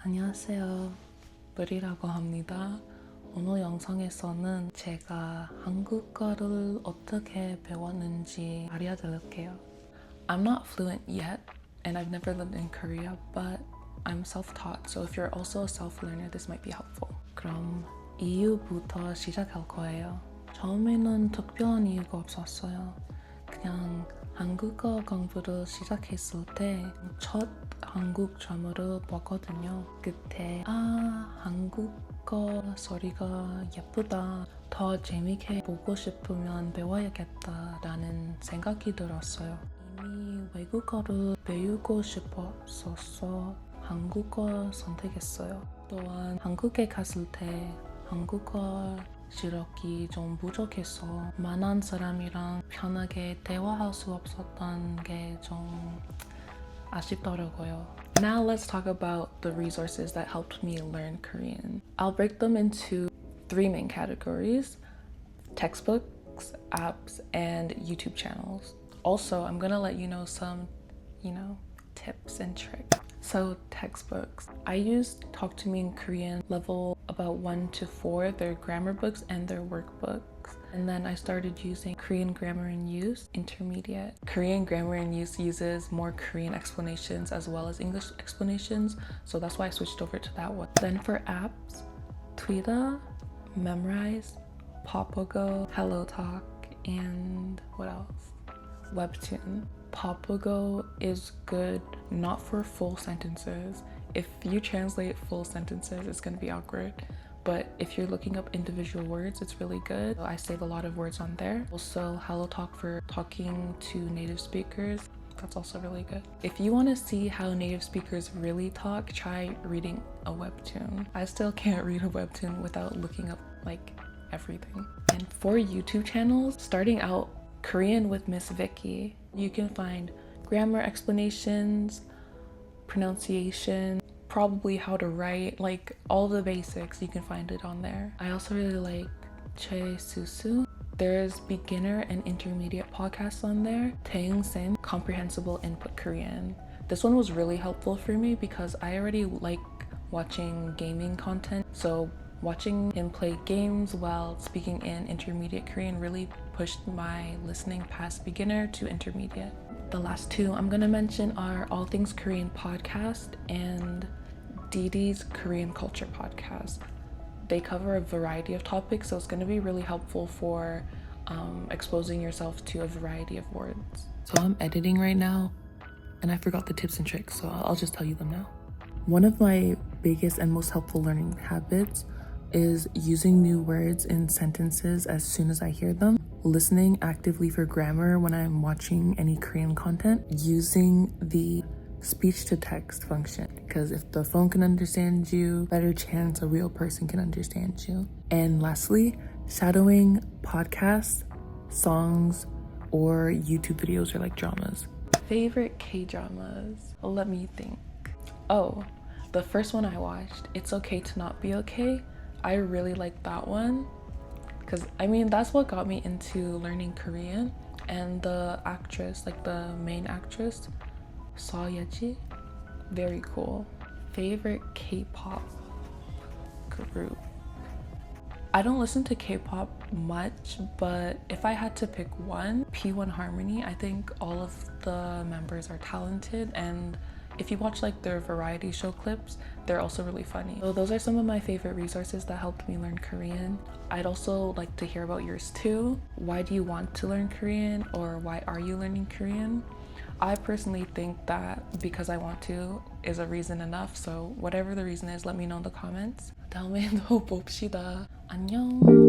안녕하세요. 브리라고 합니다. 오늘 영상에서는 제가 한국어를 어떻게 배웠는지 알려드릴게요. I'm not fluent yet, and I've never lived in Korea, but I'm self-taught, so if you're also a self-learner, this might be helpful. 그럼 이유부터 시작할 거예요. 처음에는 특별한 이유가 없었어요. 그냥 한국어 공부를 시작했을 때 첫 한국 드라마를 봤거든요. 그때 한국어 소리가 예쁘다, 더 재밌게 보고 싶으면 배워야겠다라는 생각이 들었어요. 이미 외국어를 배우고 싶었어서 한국어 선택했어요. 또한 한국에 갔을 때 한국어 실력이 좀 부족해서 많은 사람이랑 편하게 대화할 수 없었던 게 좀 아쉽더라고요. Now let's talk about the resources that helped me learn Korean. I'll break them into three main categories: textbooks, apps, and YouTube channels. Also, I'm gonna let you know some, tips and tricks. So textbooks. I used Talk to Me in Korean level about 1 to 4, their grammar books and their workbooks. And then I started using Korean Grammar in Use, intermediate. Korean Grammar in Use uses more Korean explanations as well as English explanations, so that's why I switched over to that one. Then for apps, Twitter, Memrise, Papago, Hello Talk, and what else? Webtoon. Papago is good not for full sentences. If you translate full sentences, it's going to be awkward. But if you're looking up individual words, it's really good. I save a lot of words on there. Also, Hello Talk for talking to native speakers. That's also really good. If you want to see how native speakers really talk, try reading a webtoon. I still can't read a webtoon without looking up everything. And for YouTube channels, starting out Korean with Miss Vicky, you can find grammar explanations, pronunciation, probably how to write, all the basics. You can find it on there. I also really like Che Susu. There's beginner and intermediate podcasts on there. Taeyoung Sim, Comprehensible Input Korean. This one was really helpful for me because I already like watching gaming content, so watching him play games while speaking in intermediate Korean really pushed my listening past beginner to intermediate. The last two I'm gonna mention are All Things Korean podcast and Didi's Korean Culture podcast. They cover a variety of topics, so it's gonna be really helpful for exposing yourself to a variety of words. So I'm editing right now and I forgot the tips and tricks, so I'll just tell you them now. One of my biggest and most helpful learning habits is using new words in sentences as soon as I hear them, listening actively for grammar when I'm watching any Korean content, using the speech to text function, because if the phone can understand you, better chance a real person can understand you. And lastly, shadowing podcasts, songs, or YouTube videos or dramas. Favorite K-dramas? Let me think. Oh, the first one I watched, It's Okay to Not Be Okay. I really like that one because that's what got me into learning Korean. And the actress, the main actress, Seo Ye-ji, very cool. Favorite K-pop group? I don't listen to K-pop much, but if I had to pick one, P1 Harmony. I think all of the members are talented, and if you watch their variety show clips, they're also really funny. So those are some of my favorite resources that helped me learn Korean. I'd also like to hear about yours too. Why do you want to learn Korean, or why are you learning Korean? I personally think that because I want to is a reason enough, so whatever the reason is, let me know in the comments. 다음에 또 봅시다. 안녕.